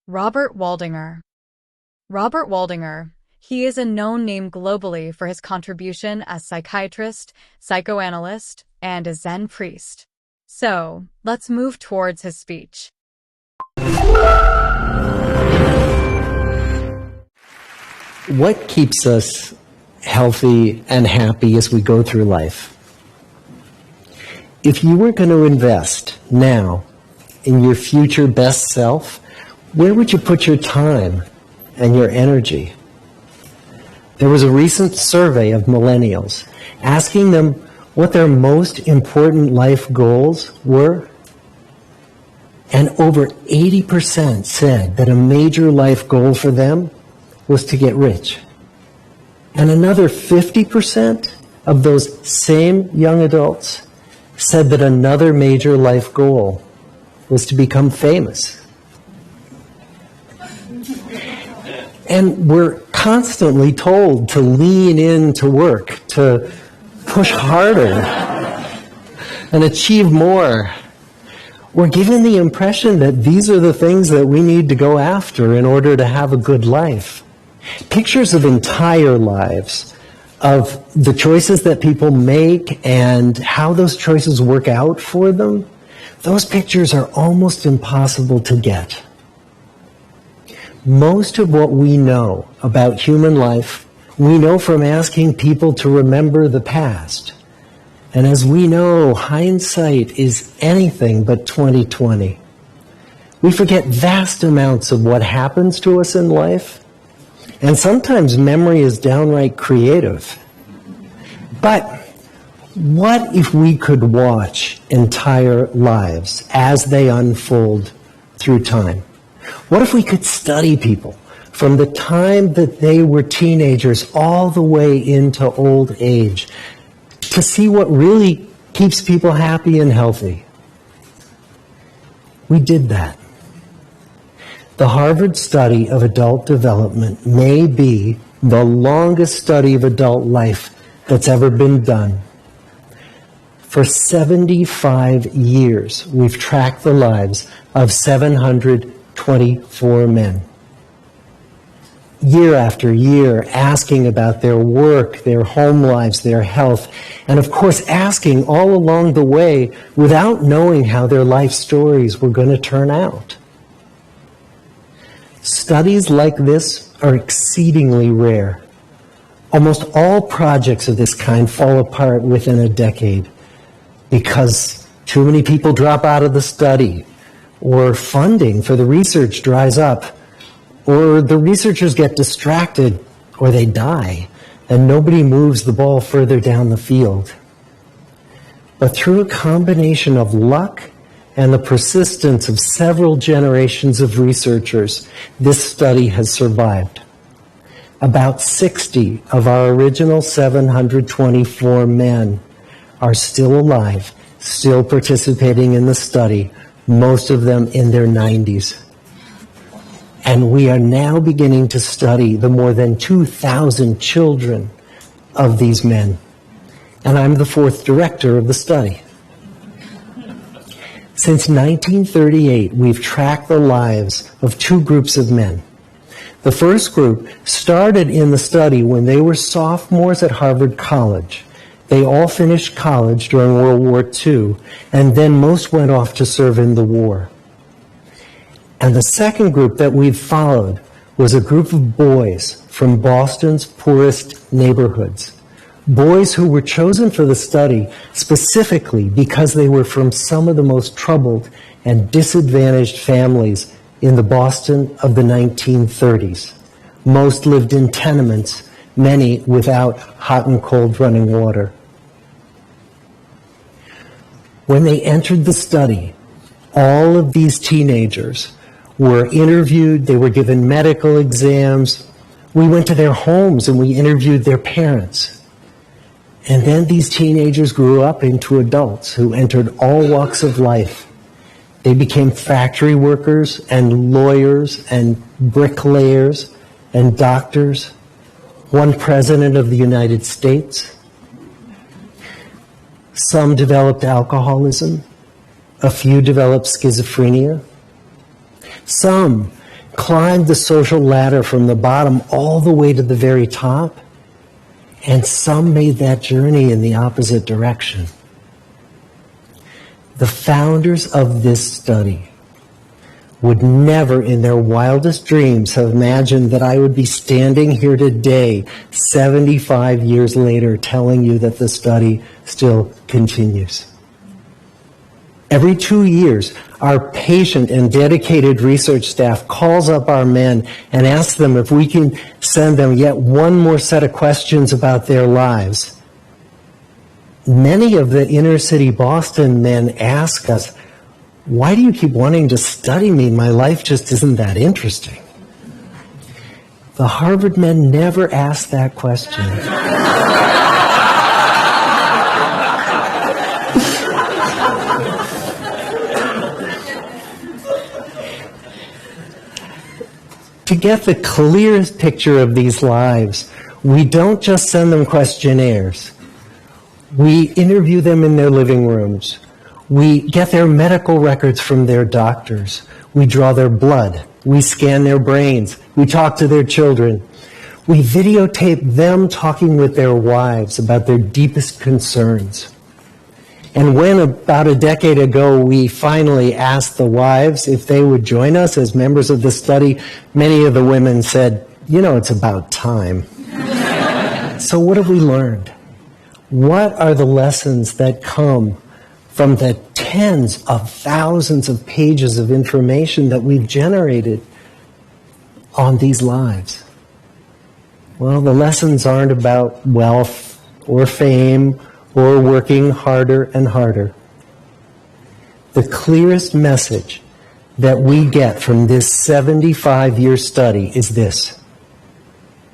Robert Waldinger. Robert Waldinger. He is a known name globally for his contribution as psychiatrist, psychoanalyst, and a Zen priest. So, let's move towards his speech. What keeps us healthy and happy as we go through life? If you were going to invest now in your future best self, where would you put your time and your energy? There was a recent survey of millennials asking them what their most important life goals were. And over 80% said that a major life goal for them was to get rich. And another 50% of those same young adults said that another major life goal was to become famous. And we're constantly told to lean into work, to push harder and achieve more. We're given the impression that these are the things that we need to go after in order to have a good life. Pictures of entire lives, of the choices that people make and how those choices work out for them, those pictures are almost impossible to get. Most of what we know about human life, we know from asking people to remember the past. And as we know, hindsight is anything but 20/20. We forget vast amounts of what happens to us in life, and sometimes memory is downright creative. But what if we could watch entire lives as they unfold through time? What if we could study people from the time that they were teenagers all the way into old age to see what really keeps people happy and healthy? We did that. The Harvard study of adult development may be the longest study of adult life that's ever been done. For 75 years, we've tracked the lives of 724 men. Year after year, asking about their work, their home lives, their health, and of course asking all along the way without knowing how their life stories were going to turn out. Studies like this are exceedingly rare. Almost all projects of this kind fall apart within a decade because too many people drop out of the study, or funding for the research dries up, or the researchers get distracted, or they die, and nobody moves the ball further down the field. But through a combination of luck and the persistence of several generations of researchers, this study has survived. About 60 of our original 724 men are still alive, still participating in the study, most of them in their 90s. And we are now beginning to study the more than 2,000 children of these men. And I'm the fourth director of the study. Since 1938, we've tracked the lives of two groups of men. The first group started in the study when they were sophomores at Harvard College. They all finished college during World War II, and then most went off to serve in the war. And the second group that we've followed was a group of boys from Boston's poorest neighborhoods. Boys who were chosen for the study specifically because they were from some of the most troubled and disadvantaged families in the Boston of the 1930s. Most lived in tenements, many without hot and cold running water. When they entered the study, all of these teenagers were interviewed, they were given medical exams. We went to their homes and we interviewed their parents. And then these teenagers grew up into adults who entered all walks of life. They became factory workers and lawyers and bricklayers and doctors, one president of the United States. Some developed alcoholism. A few developed schizophrenia. Some climbed the social ladder from the bottom all the way to the very top, and some made that journey in the opposite direction. The founders of this study would never in their wildest dreams have imagined that I would be standing here today, 75 years later, telling you that the study still continues. Every 2 years, our patient and dedicated research staff calls up our men and asks them if we can send them yet one more set of questions about their lives. Many of the inner city Boston men ask us, "Why do you keep wanting to study me? My life just isn't that interesting." The Harvard men never asked that question. To get the clearest picture of these lives, we don't just send them questionnaires. We interview them in their living rooms. We get their medical records from their doctors. We draw their blood. We scan their brains. We talk to their children. We videotape them talking with their wives about their deepest concerns. And when about a decade ago we finally asked the wives if they would join us as members of the study, many of the women said, "It's about time." So what have we learned? What are the lessons that come from the tens of thousands of pages of information that we've generated on these lives? Well, the lessons aren't about wealth or fame or working harder and harder. The clearest message that we get from this 75-year study is this: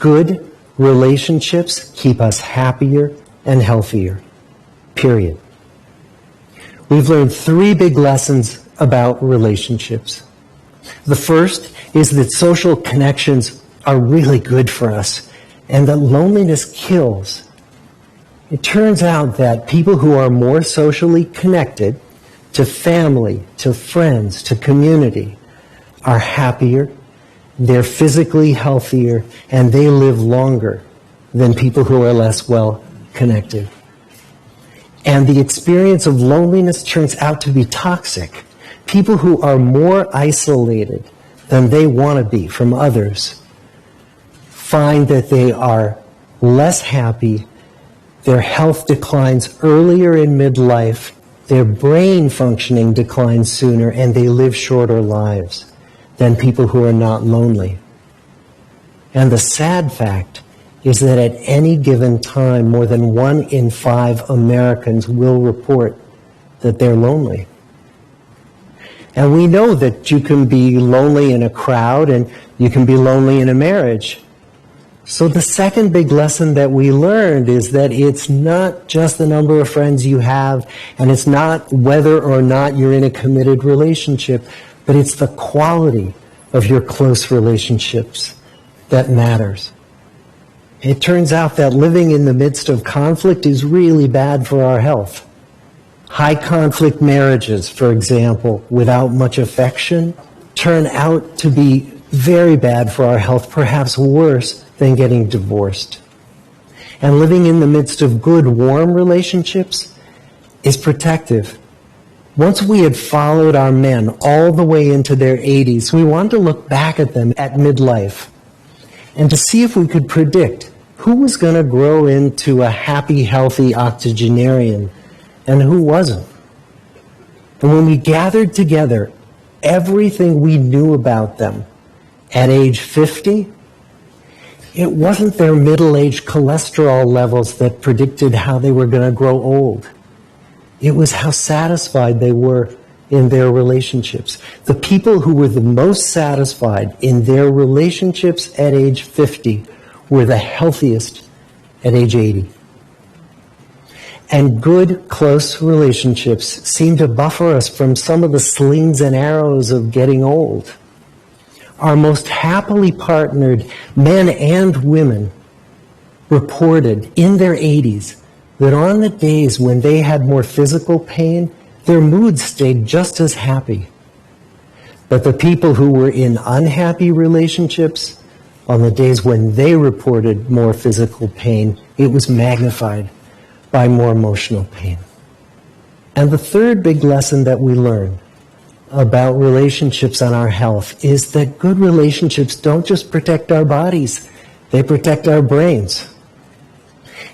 good relationships keep us happier and healthier, period. We've learned 3 big lessons about relationships. The first is that social connections are really good for us and that loneliness kills. It turns out that people who are more socially connected to family, to friends, to community are happier, they're physically healthier, and they live longer than people who are less well connected. And the experience of loneliness turns out to be toxic. People who are more isolated than they want to be from others find that they are less happy, their health declines earlier in midlife, their brain functioning declines sooner, and they live shorter lives than people who are not lonely. And the sad fact is that at any given time, more than 1 in 5 Americans will report that they're lonely. And we know that you can be lonely in a crowd and you can be lonely in a marriage. So the second big lesson that we learned is that it's not just the number of friends you have, and it's not whether or not you're in a committed relationship, but it's the quality of your close relationships that matters. It turns out that living in the midst of conflict is really bad for our health. High conflict marriages, for example, without much affection, turn out to be very bad for our health, perhaps worse than getting divorced. And living in the midst of good, warm relationships is protective. Once we had followed our men all the way into their 80s, we wanted to look back at them at midlife and to see if we could predict who was going to grow into a happy, healthy octogenarian and who wasn't. And when we gathered together everything we knew about them at age 50, it wasn't their middle-aged cholesterol levels that predicted how they were going to grow old. It was how satisfied they were in their relationships. The people who were the most satisfied in their relationships at age 50 were the healthiest at age 80. And good, close relationships seem to buffer us from some of the slings and arrows of getting old. Our most happily partnered men and women reported in their 80s that on the days when they had more physical pain, their moods stayed just as happy. But the people who were in unhappy relationships, on the days when they reported more physical pain, it was magnified by more emotional pain. And the third big lesson that we learn about relationships and our health is that good relationships don't just protect our bodies, they protect our brains.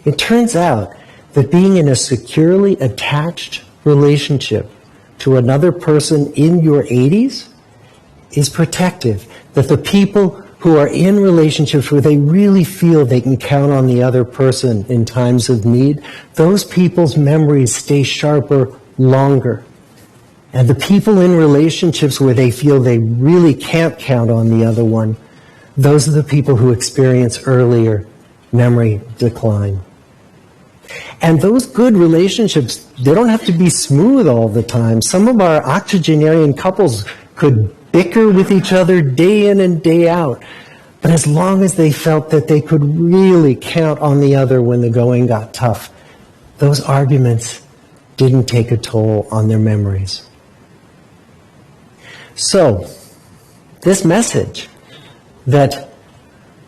It turns out that being in a securely attached relationship to another person in your 80s is protective. That the people who are in relationships where they really feel they can count on the other person in times of need, those people's memories stay sharper longer. And the people in relationships where they feel they really can't count on the other one, those are the people who experience earlier memory decline. And those good relationships, they don't have to be smooth all the time. Some of our octogenarian couples could bicker with each other day in and day out. But as long as they felt that they could really count on the other when the going got tough, those arguments didn't take a toll on their memories. So, this message that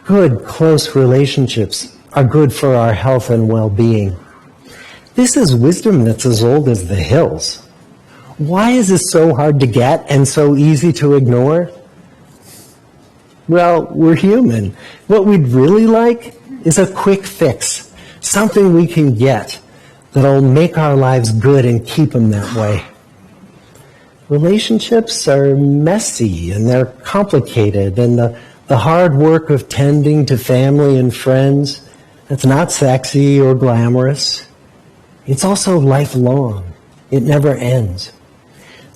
good, close relationships are good for our health and well-being, this is wisdom that's as old as the hills. Why is this so hard to get and so easy to ignore? Well, we're human. What we'd really like is a quick fix, something we can get that'll make our lives good and keep them that way. Relationships are messy and they're complicated, and the hard work of tending to family and friends, that's not sexy or glamorous. It's also lifelong. It never ends.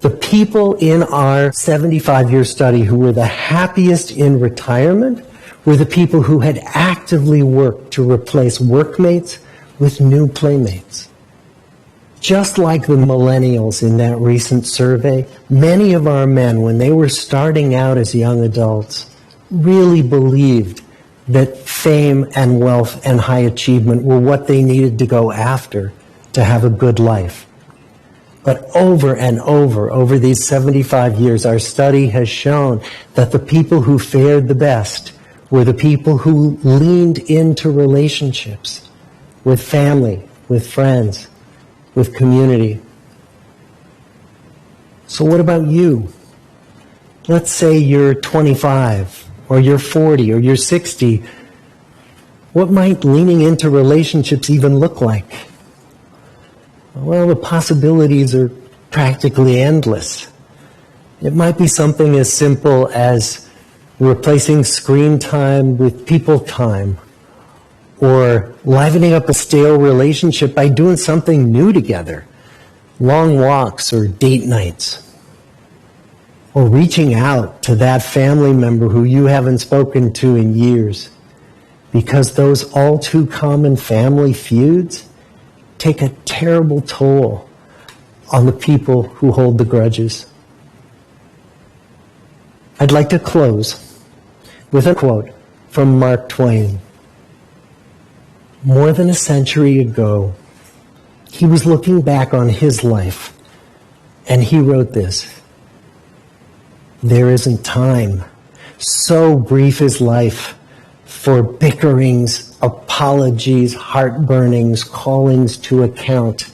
The people in our 75-year study who were the happiest in retirement were the people who had actively worked to replace workmates with new playmates. Just like the millennials in that recent survey, many of our men, when they were starting out as young adults, really believed that fame and wealth and high achievement were what they needed to go after to have a good life. But over and over these 75 years, our study has shown that the people who fared the best were the people who leaned into relationships with family, with friends, with community. So what about you? Let's say you're 25, or you're 40, or you're 60. What might leaning into relationships even look like? Well, the possibilities are practically endless. It might be something as simple as replacing screen time with people time, or livening up a stale relationship by doing something new together, long walks or date nights, or reaching out to that family member who you haven't spoken to in years, because those all too common family feuds take a terrible toll on the people who hold the grudges. I'd like to close with a quote from Mark Twain. More than a century ago, he was looking back on his life, and he wrote this: "There isn't time, so brief is life, for bickerings, apologies, heartburnings, callings to account.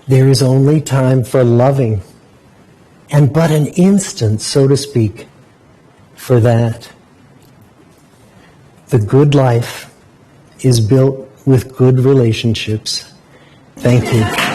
There is only time for loving, and but an instant, so to speak, for that. The good life is built with good relationships." Thank you.